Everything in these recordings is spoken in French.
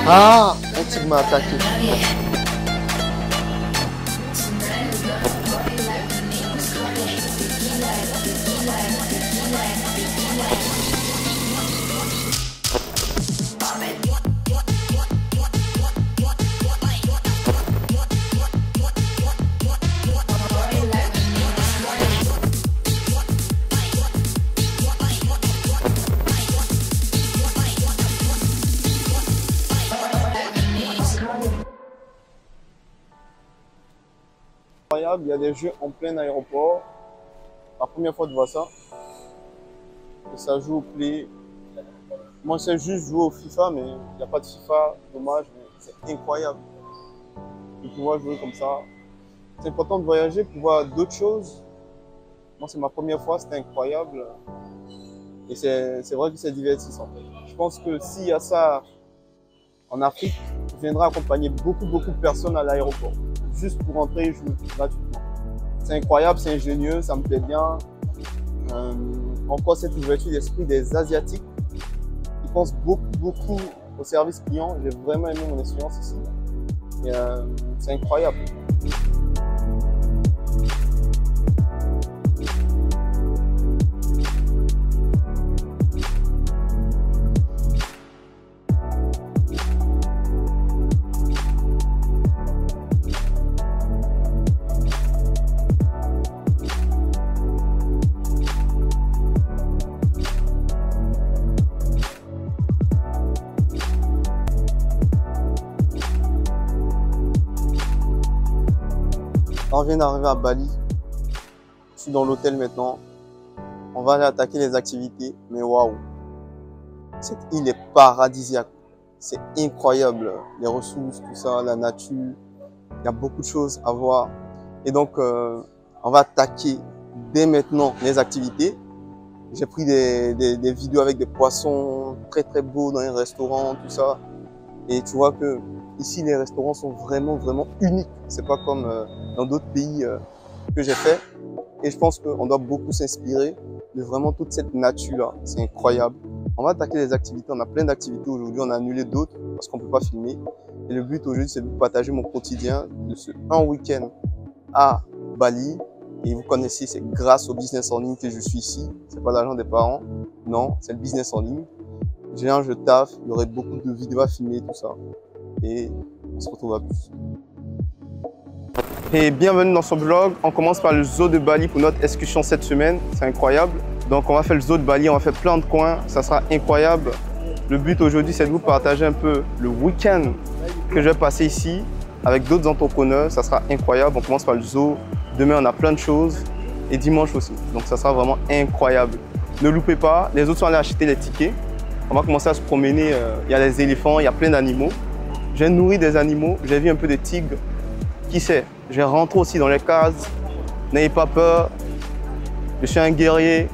Ah, un tigre m'a attaqué. Incroyable, il y a des jeux en plein aéroport. La première fois de voir ça. Et ça joue au play. Moi, je sais juste jouer au FIFA, mais il n'y a pas de FIFA, dommage, mais c'est incroyable de pouvoir jouer comme ça. C'est important de voyager pour voir d'autres choses. Moi, c'est ma première fois, c'était incroyable. Et c'est vrai que c'est divertissant. Je pense que s'il y a ça en Afrique, je viendrai accompagner beaucoup de personnes à l'aéroport, juste pour rentrer et jouer gratuitement. C'est incroyable, c'est ingénieux, ça me plaît bien. Encore cette ouverture d'esprit des Asiatiques. Ils pensent beaucoup au service client. J'ai vraiment aimé mon expérience ici. C'est incroyable. On vient d'arriver à Bali. Je suis dans l'hôtel maintenant. On va aller attaquer les activités. Mais waouh! Cette île est paradisiaque. C'est incroyable. Les ressources, tout ça, la nature. Il y a beaucoup de choses à voir. Et donc, on va attaquer dès maintenant les activités. J'ai pris des vidéos avec des poissons très beaux dans les restaurants, tout ça. Et tu vois que ici, les restaurants sont vraiment uniques. C'est pas comme dans d'autres pays que j'ai fait. Et je pense qu'on doit beaucoup s'inspirer de vraiment toute cette nature-là. C'est incroyable. On va attaquer les activités. On a plein d'activités aujourd'hui. On a annulé d'autres parce qu'on peut pas filmer. Et le but aujourd'hui, c'est de partager mon quotidien de ce un week-end à Bali. Et vous connaissez, c'est grâce au business en ligne que je suis ici. C'est pas l'argent des parents. Non, c'est le business en ligne. Je taffe. Il y aurait beaucoup de vidéos à filmer, tout ça. Et on se retrouve à plus. Et bienvenue dans ce vlog. On commence par le zoo de Bali pour notre excursion cette semaine. C'est incroyable. Donc on va faire le zoo de Bali, on va faire plein de coins. Ça sera incroyable. Le but aujourd'hui, c'est de vous partager un peu le week-end que je vais passer ici avec d'autres entrepreneurs. Ça sera incroyable. On commence par le zoo. Demain, on a plein de choses. Et dimanche aussi. Donc ça sera vraiment incroyable. Ne loupez pas. Les autres sont allés acheter les tickets. On va commencer à se promener. Il y a les éléphants, il y a plein d'animaux. J'ai nourri des animaux. J'ai vu un peu de tigres. Qui sait? Je vais rentrer aussi dans les cases. N'ayez pas peur. Je suis un guerrier.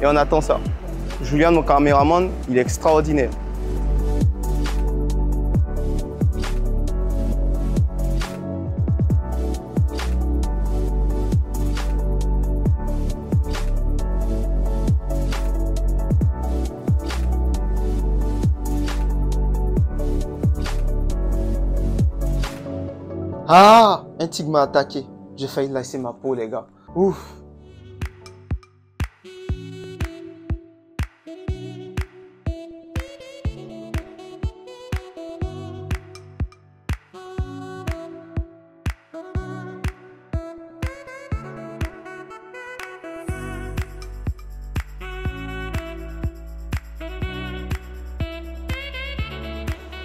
Et on attend ça. Julien, mon caméraman, il est extraordinaire. Ah, un tigre m'a attaqué. J'ai failli laisser ma peau, les gars. Ouf.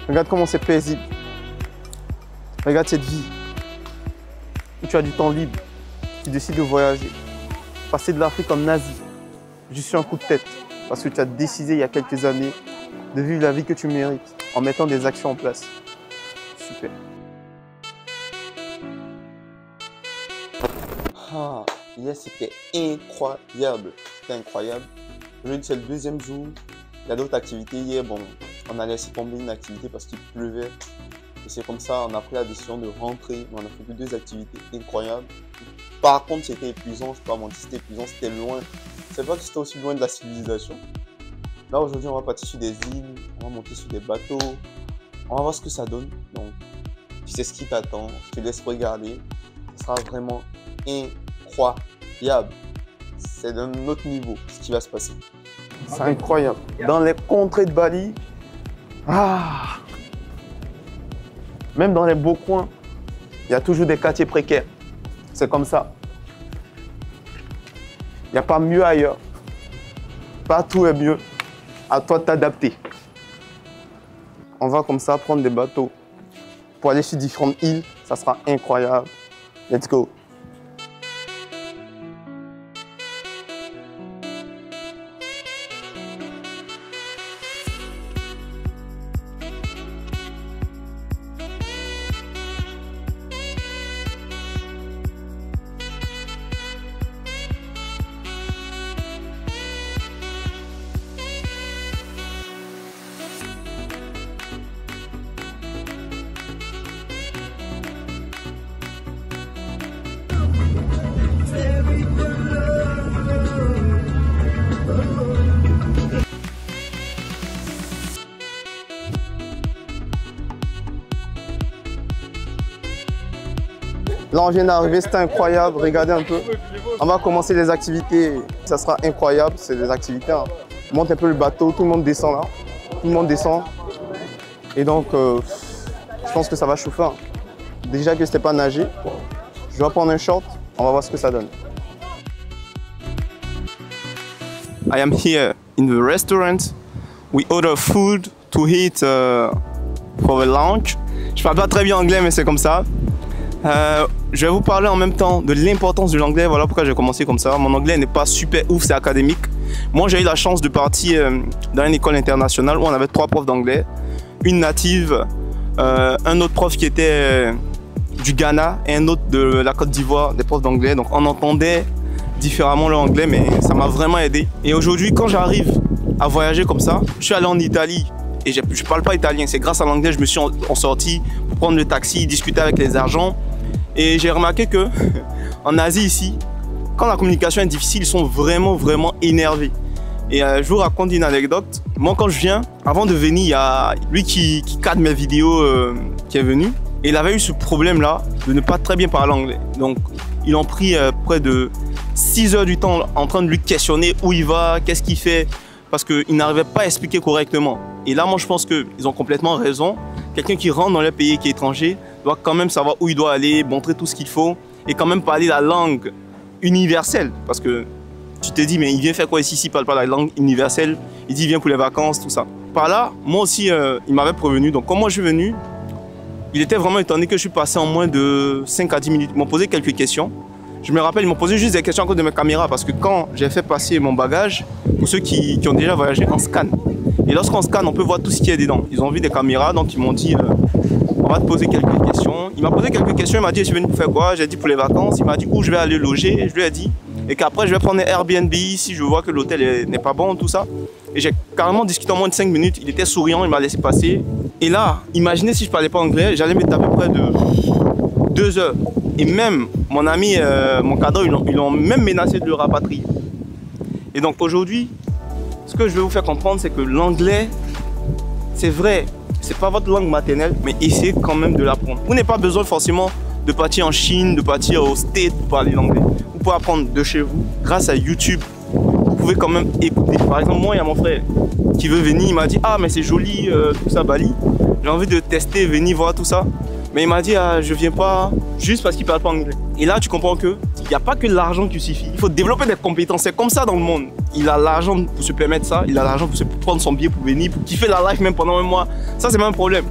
Regarde comment c'est paisible. Regarde cette vie où tu as du temps libre, tu décides de voyager, passer de l'Afrique en Asie. Je suis un coup de tête parce que tu as décidé il y a quelques années de vivre la vie que tu mérites en mettant des actions en place. Super. Ah, hier c'était incroyable. C'était incroyable. Aujourd'hui c'est le deuxième jour. Il y a d'autres activités. Hier, bon, on a laissé tomber une activité parce qu'il pleuvait. Et c'est comme ça, on a pris la décision de rentrer. On a fait que 2 activités incroyables. Par contre, c'était épuisant. Je ne peux pas mentir, c'était épuisant. C'était loin. C'est pas que c'était aussi loin de la civilisation. Là, aujourd'hui, on va partir sur des îles. On va monter sur des bateaux. On va voir ce que ça donne. Donc, tu sais ce qui t'attend. Je te laisse regarder. Ce sera vraiment incroyable. C'est d'un autre niveau ce qui va se passer. C'est incroyable. Dans les contrées de Bali, même dans les beaux coins, il y a toujours des quartiers précaires. C'est comme ça. Il n'y a pas mieux ailleurs. Partout est mieux. À toi de t'adapter. On va comme ça prendre des bateaux pour aller sur différentes îles. Ça sera incroyable. Let's go. Là, on vient d'arriver, c'était incroyable. Regardez un peu. On va commencer les activités. Ça sera incroyable, c'est des activités. Hein. On monte un peu le bateau, tout le monde descend là. Tout le monde descend. Et donc, je pense que ça va chauffer. Hein. Déjà que je ne sais pas nager, je vais prendre un short. On va voir ce que ça donne. I am here in the restaurant. We order food to eat for the lunch. Je parle pas très bien anglais, mais c'est comme ça. Je vais vous parler en même temps de l'importance de l'anglais. Voilà pourquoi j'ai commencé comme ça. Mon anglais n'est pas super ouf, c'est académique. Moi, j'ai eu la chance de partir dans une école internationale où on avait 3 profs d'anglais. Une native, un autre prof qui était du Ghana et un autre de la Côte d'Ivoire, des profs d'anglais. Donc, on entendait différemment l'anglais, mais ça m'a vraiment aidé. Et aujourd'hui, quand j'arrive à voyager comme ça, je suis allé en Italie et je ne parle pas italien. C'est grâce à l'anglais que je me suis sorti pour prendre le taxi, discuter avec les agents. Et j'ai remarqué que en Asie ici, quand la communication est difficile, ils sont vraiment énervés. Et je vous raconte une anecdote. Moi, quand je viens, avant de venir, il y a lui qui cadre mes vidéos qui est venu. Et il avait eu ce problème-là de ne pas très bien parler anglais. Donc, ils ont pris près de 6 heures du temps en train de lui questionner où il va, qu'est-ce qu'il fait, parce qu'il n'arrivait pas à expliquer correctement. Et là, moi, je pense qu'ils ont complètement raison. Quelqu'un qui rentre dans le pays qui est étranger doit quand même savoir où il doit aller, montrer tout ce qu'il faut et quand même parler la langue universelle. Parce que tu te dis, mais il vient faire quoi ici s'il ne parle pas la langue universelle? Il dit, il vient pour les vacances, tout ça. Par là, moi aussi, il m'avait prévenu. Donc, quand moi je suis venu, il était vraiment étonné que je suis passé en moins de 5 à 10 minutes. Ils m'ont posé quelques questions. Je me rappelle, ils m'ont posé juste des questions à cause de mes caméras. Parce que quand j'ai fait passer mon bagage, pour ceux qui ont déjà voyagé, on scanne. Et lorsqu'on scanne, on peut voir tout ce qui est dedans. Ils ont vu des caméras, donc ils m'ont dit, on va te poser quelques questions. Il m'a posé quelques questions, il m'a dit, je suis venu pour faire quoi? J'ai dit pour les vacances. Il m'a dit où je vais aller loger. Je lui ai dit, et qu'après je vais prendre un Airbnb si je vois que l'hôtel n'est pas bon, tout ça. Et j'ai carrément discuté en moins de 5 minutes. Il était souriant, il m'a laissé passer. Et là, imaginez si je parlais pas anglais, j'allais mettre à peu près de 2 heures. Et même mon ami, mon cadre, ils l'ont même menacé de le rapatrier. Et donc aujourd'hui, ce que je vais vous faire comprendre, c'est que l'anglais, c'est vrai, c'est pas votre langue maternelle, mais essayez quand même de l'apprendre. Vous n'avez pas besoin forcément de partir en Chine, de partir aux States pour parler l'anglais. Vous pouvez apprendre de chez vous, grâce à YouTube. Vous pouvez quand même écouter. Par exemple, moi, il y a mon frère qui veut venir, il m'a dit, ah mais c'est joli tout ça, Bali. J'ai envie de tester, venir voir tout ça. Mais il m'a dit, ah, je viens pas juste parce qu'il parle pas anglais. Et là, tu comprends qu'il n'y a pas que l'argent qui suffit. Il faut développer des compétences. C'est comme ça dans le monde. Il a l'argent pour se permettre ça. Il a l'argent pour prendre son billet pour venir, pour kiffer la life même pendant un mois. Ça, c'est pas un problème.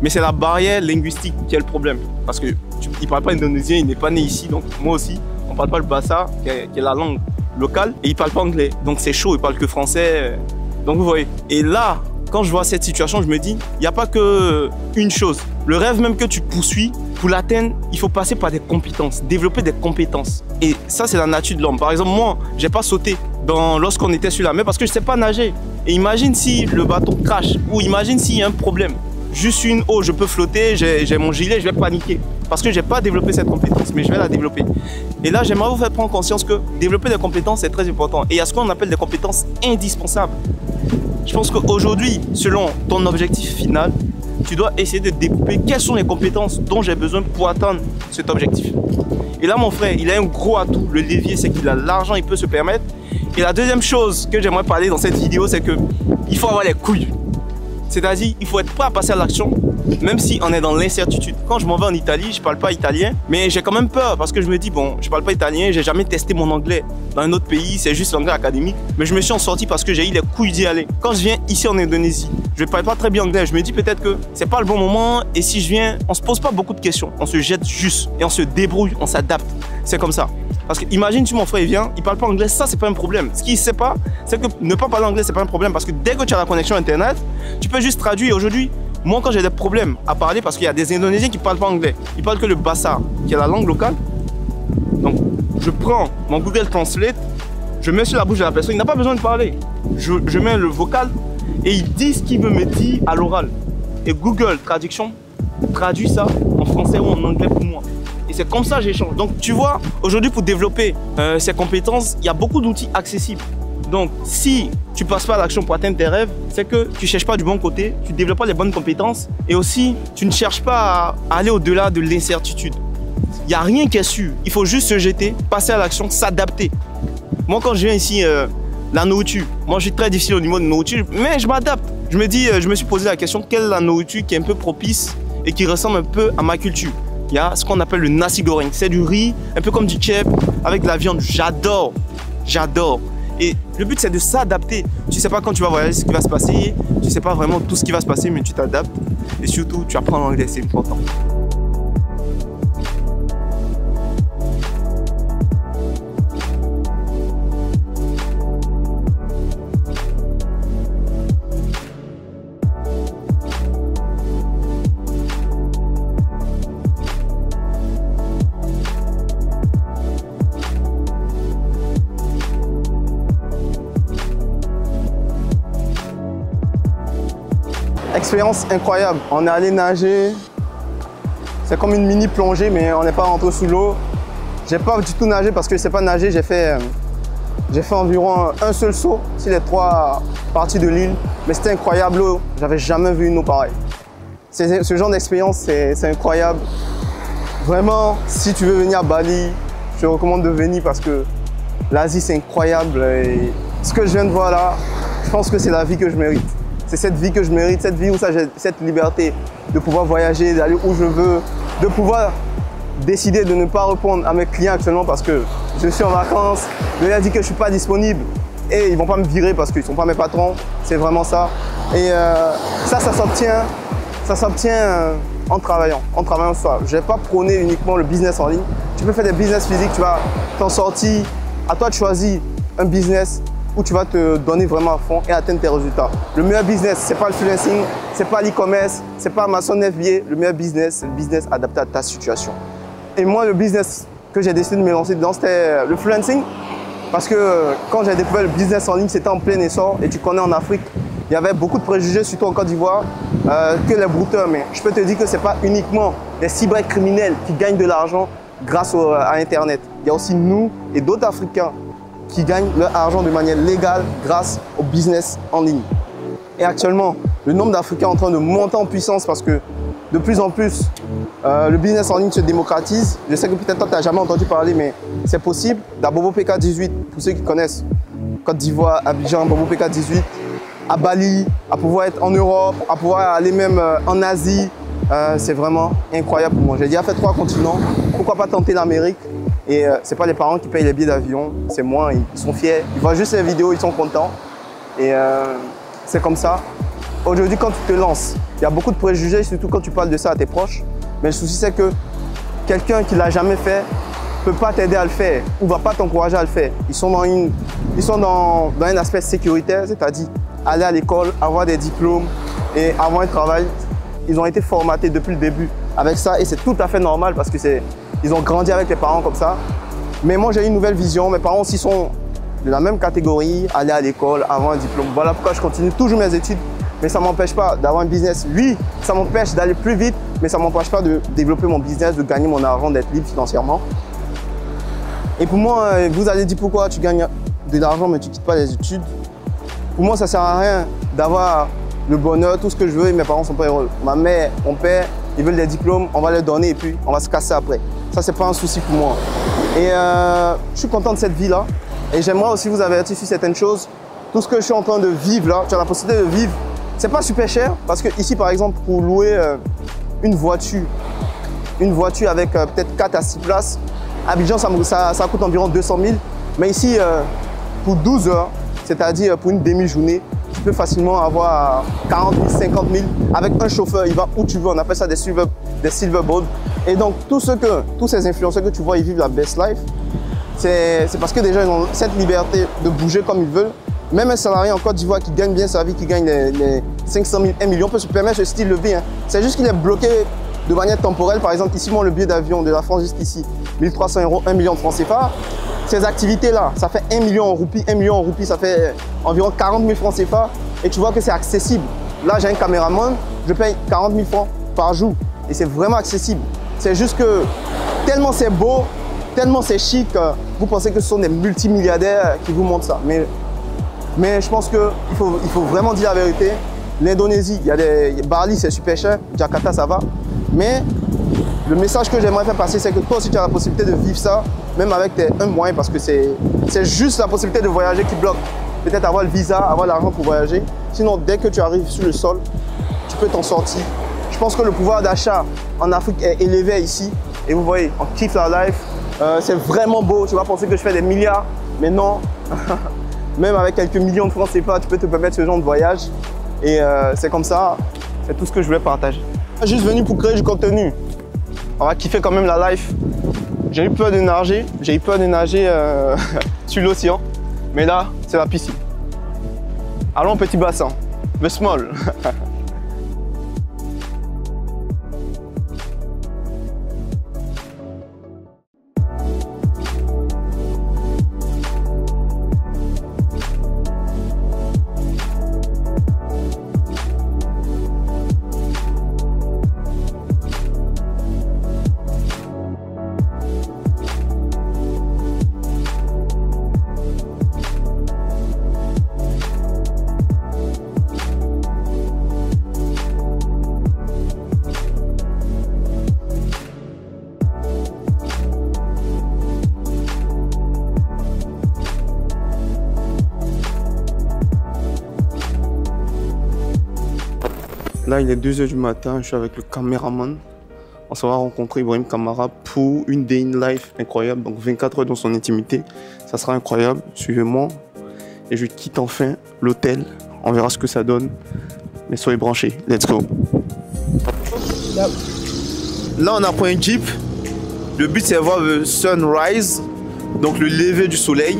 Mais c'est la barrière linguistique qui est le problème. Parce que il parle pas indonésien, il n'est pas né ici. Donc moi aussi, on parle pas le bassa, qui est la langue locale. Et il parle pas anglais. Donc c'est chaud, il parle que français. Donc vous voyez. Et là, quand je vois cette situation, je me dis, il n'y a pas que une chose. Le rêve même que tu poursuis, pour l'atteindre, il faut passer par des compétences, développer des compétences. Et ça, c'est la nature de l'homme. Par exemple, moi, j'ai pas sauté lorsqu'on était sur la mer parce que je sais pas nager. Et imagine si le bateau crache ou imagine s'il y a un problème. Juste une eau, je peux flotter, j'ai mon gilet, je vais paniquer. Parce que j'ai pas développé cette compétence, mais je vais la développer. Et là, j'aimerais vous faire prendre conscience que développer des compétences, c'est très important. Et il y a ce qu'on appelle des compétences indispensables. Je pense qu'aujourd'hui, selon ton objectif final, tu dois essayer de découper quelles sont les compétences dont j'ai besoin pour atteindre cet objectif. Et là, mon frère, il a un gros atout. Le levier, c'est qu'il a l'argent, il peut se permettre. Et la deuxième chose que j'aimerais parler dans cette vidéo, c'est qu'il faut avoir les couilles. C'est-à-dire, il faut être prêt à passer à l'action, même si on est dans l'incertitude. Quand je m'en vais en Italie, je parle pas italien, mais j'ai quand même peur parce que je me dis, bon, je parle pas italien, j'ai jamais testé mon anglais dans un autre pays, c'est juste l'anglais académique. Mais je me suis en sorti parce que j'ai eu les couilles d'y aller. Quand je viens ici en Indonésie, je parle pas très bien anglais, je me dis peut-être que c'est pas le bon moment et si je viens, on se pose pas beaucoup de questions, on se jette juste et on se débrouille, on s'adapte. C'est comme ça. Parce que imagine, tu mon frère il vient, il parle pas anglais, ça c'est pas un problème. Ce qu'il sait pas, c'est que ne pas parler anglais c'est pas un problème parce que dès que tu as la connexion internet, tu peux juste traduire. Aujourd'hui, moi quand j'ai des problèmes à parler parce qu'il y a des Indonésiens qui parlent pas anglais, ils parlent que le Bahasa, qui est la langue locale. Donc je prends mon Google Translate, je mets sur la bouche de la personne, il n'a pas besoin de parler. Je mets le vocal et il dit ce qu'il veut me dire à l'oral. Et Google Traduction traduit ça en français ou en anglais pour moi. Et c'est comme ça que j'échange. Donc tu vois, aujourd'hui pour développer ces compétences, il y a beaucoup d'outils accessibles. Donc si tu passes pas à l'action pour atteindre tes rêves, c'est que tu cherches pas du bon côté, tu développes pas les bonnes compétences et aussi tu ne cherches pas à aller au-delà de l'incertitude. Il n'y a rien qui est sûr, il faut juste se jeter, passer à l'action, s'adapter. Moi quand je viens ici, la nourriture, moi je suis très difficile au niveau de nourriture, mais je m'adapte. Je me dis, je me suis posé la question, quelle est la nourriture qui est un peu propice et qui ressemble un peu à ma culture? Il y a ce qu'on appelle le nasi goreng. C'est du riz, un peu comme du chep, avec de la viande. J'adore. J'adore. Et le but, c'est de s'adapter. Tu ne sais pas quand tu vas voyager ce qui va se passer. Tu ne sais pas vraiment tout ce qui va se passer, mais tu t'adaptes. Et surtout, tu apprends l'anglais, c'est important. Expérience incroyable. On est allé nager. C'est comme une mini plongée, mais on n'est pas rentré sous l'eau. J'ai pas du tout nagé parce que je sais pas nager. J'ai fait environ un seul saut sur les 3 parties de l'île. Mais c'était incroyable l'eau. J'avais jamais vu une eau pareille. Ce genre d'expérience, c'est incroyable. Vraiment, si tu veux venir à Bali, je te recommande de venir parce que l'Asie, c'est incroyable. Et ce que je viens de voir là, je pense que c'est la vie que je mérite. C'est cette vie que je mérite, cette vie où j'ai cette liberté de pouvoir voyager, d'aller où je veux, de pouvoir décider de ne pas répondre à mes clients actuellement parce que je suis en vacances, de leur dire que je ne suis pas disponible et ils ne vont pas me virer parce qu'ils ne sont pas mes patrons. C'est vraiment ça. Et ça s'obtient en travaillant soi. Je ne vais pas prôner uniquement le business en ligne. Tu peux faire des business physiques, tu vas t'en sortir. À toi de choisir un business où tu vas te donner vraiment à fond et atteindre tes résultats. Le meilleur business, ce n'est pas le freelancing, ce n'est pas l'e-commerce, ce n'est pas Amazon FBA. Le meilleur business, c'est le business adapté à ta situation. Et moi, le business que j'ai décidé de me lancer dedans, c'était le freelancing. Parce que quand j'ai découvert le business en ligne, c'était en plein essor. Et tu connais en Afrique, il y avait beaucoup de préjugés, surtout en Côte d'Ivoire, que les brouteurs. Mais je peux te dire que ce n'est pas uniquement les cybercriminels qui gagnent de l'argent grâce à Internet. Il y a aussi nous et d'autres Africains qui gagnent leur argent de manière légale grâce au business en ligne. Et actuellement, le nombre d'Africains est en train de monter en puissance parce que de plus en plus, le business en ligne se démocratise. Je sais que peut-être toi, tu n'as jamais entendu parler, mais c'est possible. D'Abobo PK18, pour ceux qui connaissent Côte d'Ivoire, Abidjan, Bobo PK18, à Bali, à pouvoir être en Europe, à pouvoir aller même en Asie. C'est vraiment incroyable pour moi. J'ai déjà fait 3 continents. Pourquoi pas tenter l'Amérique? Et ce n'est pas les parents qui payent les billets d'avion, c'est moi, ils sont fiers. Ils voient juste les vidéos, ils sont contents. Et c'est comme ça. Aujourd'hui, quand tu te lances, il y a beaucoup de préjugés, surtout quand tu parles de ça à tes proches. Mais le souci, c'est que quelqu'un qui ne l'a jamais fait ne peut pas t'aider à le faire ou ne va pas t'encourager à le faire. Ils sont dans un aspect sécuritaire, c'est-à-dire aller à l'école, avoir des diplômes et avoir un travail. Ils ont été formatés depuis le début avec ça et c'est tout à fait normal parce que ils ont grandi avec les parents comme ça. Mais moi, j'ai une nouvelle vision. Mes parents aussi sont de la même catégorie, aller à l'école, avoir un diplôme. Voilà pourquoi je continue toujours mes études. Mais ça ne m'empêche pas d'avoir un business. Oui, ça m'empêche d'aller plus vite, mais ça ne m'empêche pas de développer mon business, de gagner mon argent, d'être libre financièrement. Et pour moi, vous allez dire pourquoi tu gagnes de l'argent mais tu ne quittes pas les études. Pour moi, ça ne sert à rien d'avoir le bonheur, tout ce que je veux et mes parents sont pas heureux. Ma mère, mon père, ils veulent des diplômes, on va les donner et puis on va se casser après. Ça, c'est pas un souci pour moi. Et je suis content de cette vie-là. Et j'aimerais aussi vous avertir sur certaines choses. Tout ce que je suis en train de vivre là, tu as la possibilité de vivre. C'est pas super cher parce que ici, par exemple, pour louer une voiture avec peut-être 4 à 6 places, à Abidjan, ça coûte environ 200 000. Mais ici, pour 12 heures, c'est-à-dire pour une demi-journée, tu peux facilement avoir 40 000, 50 000 avec un chauffeur. Il va où tu veux. On appelle ça des silverboards. Et donc, tous ces influenceurs que tu vois, ils vivent la best life. C'est parce que déjà, ils ont cette liberté de bouger comme ils veulent. Même un salarié en Côte d'Ivoire qui gagne bien sa vie, qui gagne les 500 000, 1 million, peut se permettre ce style de vie. Hein. C'est juste qu'il est bloqué de manière temporelle. Par exemple, ici, moi, le billet d'avion de la France jusqu'ici, 1 300 €, 1 million de francs CFA. Ces activités-là, ça fait 1 million en roupies. 1 million en roupies, ça fait environ 40 000 francs CFA. Et tu vois que c'est accessible. Là, j'ai un caméraman, je paye 40 000 francs par jour. Et c'est vraiment accessible. C'est juste que tellement c'est beau, tellement c'est chic, vous pensez que ce sont des multimilliardaires qui vous montrent ça. Mais je pense qu'il faut vraiment dire la vérité. L'Indonésie, Bali, c'est super cher. Jakarta, ça va. Mais le message que j'aimerais faire passer, c'est que toi aussi, tu as la possibilité de vivre ça, même avec tes 1 moyen, parce que c'est juste la possibilité de voyager qui bloque. Peut-être avoir le visa, avoir l'argent pour voyager. Sinon, dès que tu arrives sur le sol, tu peux t'en sortir. Je pense que le pouvoir d'achat en Afrique est élevé ici. Et vous voyez, on kiffe la life. C'est vraiment beau. Tu vas penser que je fais des milliards, mais non. Même avec quelques millions de francs CFA, tu peux te permettre ce genre de voyage. Et c'est comme ça, c'est tout ce que je voulais partager. Je suis juste venu pour créer du contenu. On va kiffer quand même la life. J'ai eu peur de nager, sur l'océan. Mais là, c'est la piscine. Allons au petit bassin, le small. Là, il est 2 h du matin, je suis avec le caméraman. On s'en va rencontrer Ibrahim Kamara pour une day in life incroyable. Donc 24 heures dans son intimité. Ça sera incroyable. Suivez-moi. Et je quitte enfin l'hôtel. On verra ce que ça donne. Mais soyez branchés. Let's go. Là, on a pris un jeep. Le but, c'est de voir le sunrise. Donc le lever du soleil.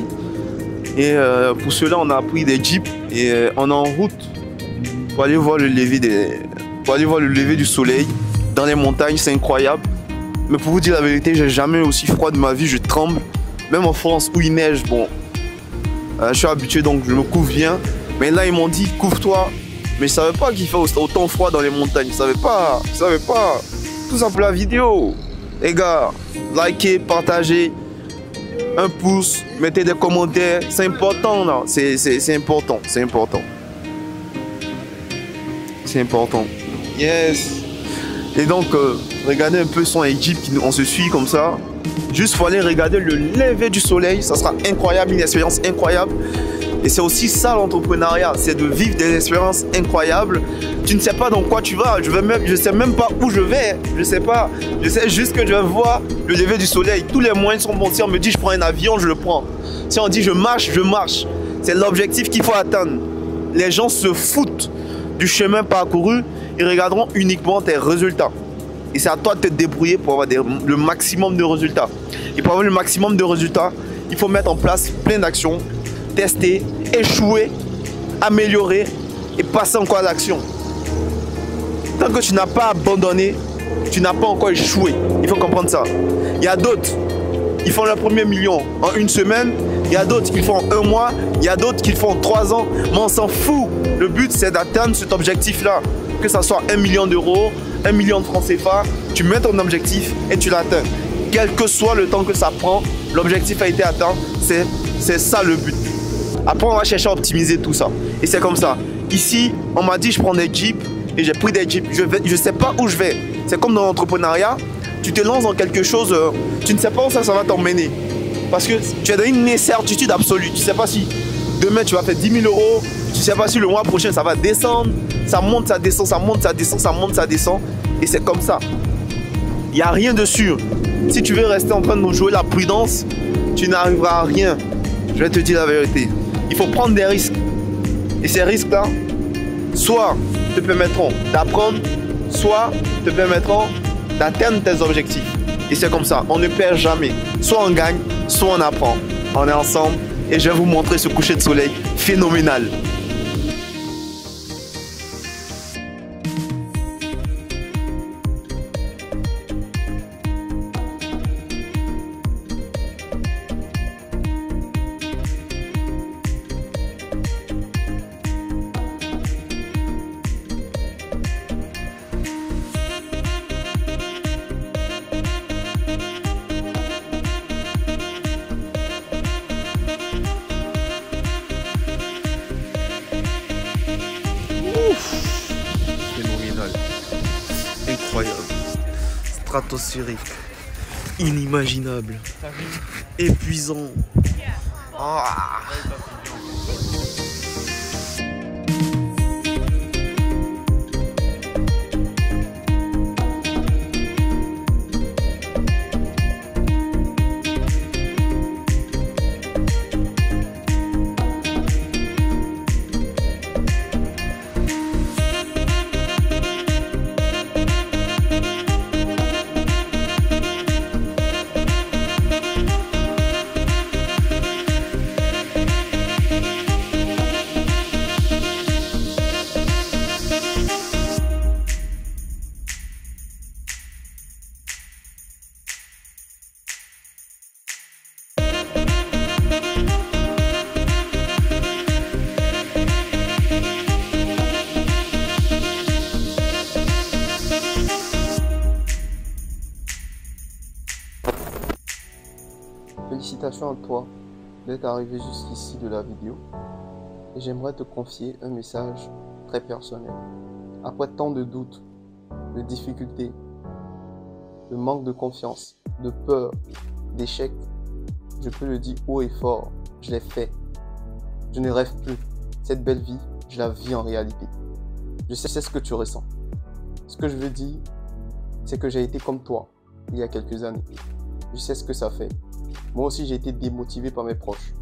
Et pour cela, on a pris des jeeps. Et on est en route pour aller voir le lever du soleil dans les montagnes. C'est incroyable. Mais pour vous dire la vérité, j'ai jamais aussi froid de ma vie. Je tremble. Même en France où il neige, bon, je suis habitué donc je me couvre bien. Mais là ils m'ont dit couvre-toi. Mais je savais pas qu'il fait autant froid dans les montagnes. Je savais pas. Tout ça pour la vidéo. Les gars, likez, partagez, un pouce, mettez des commentaires. C'est important là. C'est important. C'est important. C'est important. Yes. Et donc, regardez un peu son Égypte, on se suit comme ça. Juste, faut aller regarder le lever du soleil. Ça sera incroyable, une expérience incroyable. Et c'est aussi ça l'entrepreneuriat, c'est de vivre des expériences incroyables. Tu ne sais pas dans quoi tu vas. Je sais même pas où je vais. Je sais pas. Je sais juste que je vais voir le lever du soleil. Tous les moyens sont bons. Si on me dit je prends un avion, je le prends. Si on dit je marche, je marche. C'est l'objectif qu'il faut atteindre. Les gens se foutent du chemin parcouru. Ils regarderont uniquement tes résultats. Et c'est à toi de te débrouiller pour avoir le maximum de résultats. Et pour avoir le maximum de résultats, il faut mettre en place plein d'actions, tester, échouer, améliorer et passer encore à l'action. Tant que tu n'as pas abandonné, tu n'as pas encore échoué. Il faut comprendre ça. Il y a d'autres, ils font leur premier million en une semaine. Il y a d'autres qui le font en 1 mois. Il y a d'autres qui le font en 3 ans. Mais on s'en fout. Le but, c'est d'atteindre cet objectif-là. Que ça soit 1 million d'euros, 1 million de francs CFA, tu mets ton objectif et tu l'atteins. Quel que soit le temps que ça prend, l'objectif a été atteint. C'est ça le but. Après, on va chercher à optimiser tout ça. Et c'est comme ça. Ici, on m'a dit je prends des jeeps et j'ai pris des jeeps. Je sais pas où je vais. C'est comme dans l'entrepreneuriat, tu te lances dans quelque chose, tu ne sais pas où ça va t'emmener. Parce que tu es dans une incertitude absolue. Tu ne sais pas si demain tu vas faire 10 000 euros, tu ne sais pas si le mois prochain ça va descendre, ça monte, ça descend, ça monte, ça descend, ça monte, ça descend. Et c'est comme ça. Il n'y a rien de sûr. Si tu veux rester en train de nous jouer la prudence, tu n'arriveras à rien. Je vais te dire la vérité. Il faut prendre des risques. Et ces risques-là, soit te permettront d'apprendre, soit te permettront d'atteindre tes objectifs. Et c'est comme ça, on ne perd jamais. Soit on gagne, soit on apprend. On est ensemble et je vais vous montrer ce coucher de soleil phénoménal. Phénoménal, incroyable, stratosphérique, inimaginable, épuisant. Ah. Félicitations à toi d'être arrivé jusqu'ici de la vidéo et j'aimerais te confier un message très personnel. Après tant de doutes, de difficultés, de manque de confiance, de peur, d'échecs, je peux le dire haut et fort, je l'ai fait. Je ne rêve plus. Cette belle vie, je la vis en réalité. Je sais ce que tu ressens. Ce que je veux dire, c'est que j'ai été comme toi il y a quelques années. Je sais ce que ça fait. Moi aussi, j'ai été démotivé par mes proches.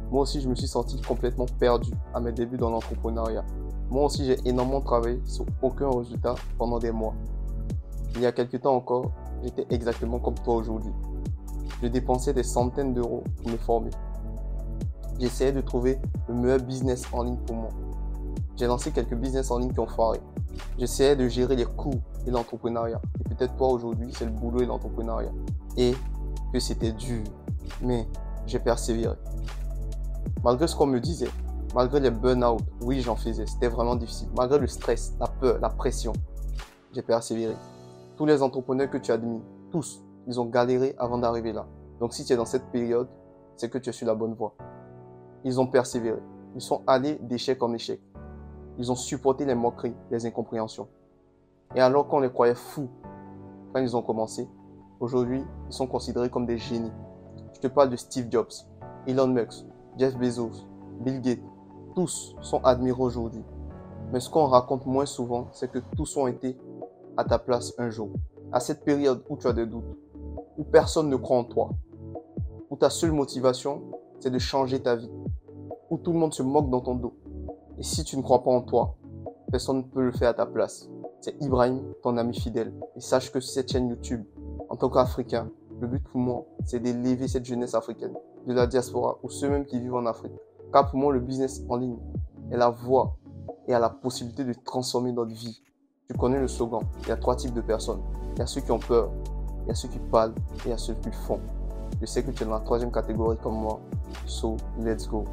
Moi aussi, je me suis senti complètement perdu à mes débuts dans l'entrepreneuriat. Moi aussi, j'ai énormément travaillé sur aucun résultat pendant des mois. Il y a quelques temps encore, j'étais exactement comme toi aujourd'hui. Je dépensais des centaines d'euros pour me former. J'essayais de trouver le meilleur business en ligne pour moi. J'ai lancé quelques business en ligne qui ont foiré. J'essayais de gérer les coûts et l'entrepreneuriat. Et peut-être toi aujourd'hui, c'est le boulot et l'entrepreneuriat. Et que c'était dur. Mais j'ai persévéré. Malgré ce qu'on me disait, malgré les burn-out, oui j'en faisais, c'était vraiment difficile. Malgré le stress, la peur, la pression, j'ai persévéré. Tous les entrepreneurs que tu admires, tous, ils ont galéré avant d'arriver là. Donc si tu es dans cette période, c'est que tu es sur la bonne voie. Ils ont persévéré. Ils sont allés d'échec en échec. Ils ont supporté les moqueries, les incompréhensions. Et alors qu'on les croyait fous quand ils ont commencé, aujourd'hui, ils sont considérés comme des génies. Je te parle de Steve Jobs, Elon Musk, Jeff Bezos, Bill Gates. Tous sont admirés aujourd'hui. Mais ce qu'on raconte moins souvent, c'est que tous ont été à ta place un jour. À cette période où tu as des doutes, où personne ne croit en toi, où ta seule motivation, c'est de changer ta vie, où tout le monde se moque dans ton dos. Et si tu ne crois pas en toi, personne ne peut le faire à ta place. C'est Ibrahim, ton ami fidèle. Et sache que sur cette chaîne YouTube, en tant qu'Africain, le but pour moi, c'est d'élever cette jeunesse africaine, de la diaspora ou ceux même qui vivent en Afrique. Car pour moi, le business en ligne est la voie et a la possibilité de transformer notre vie. Tu connais le slogan, il y a 3 types de personnes. Il y a ceux qui ont peur, il y a ceux qui parlent et il y a ceux qui font. Je sais que tu es dans la 3e catégorie comme moi, so let's go.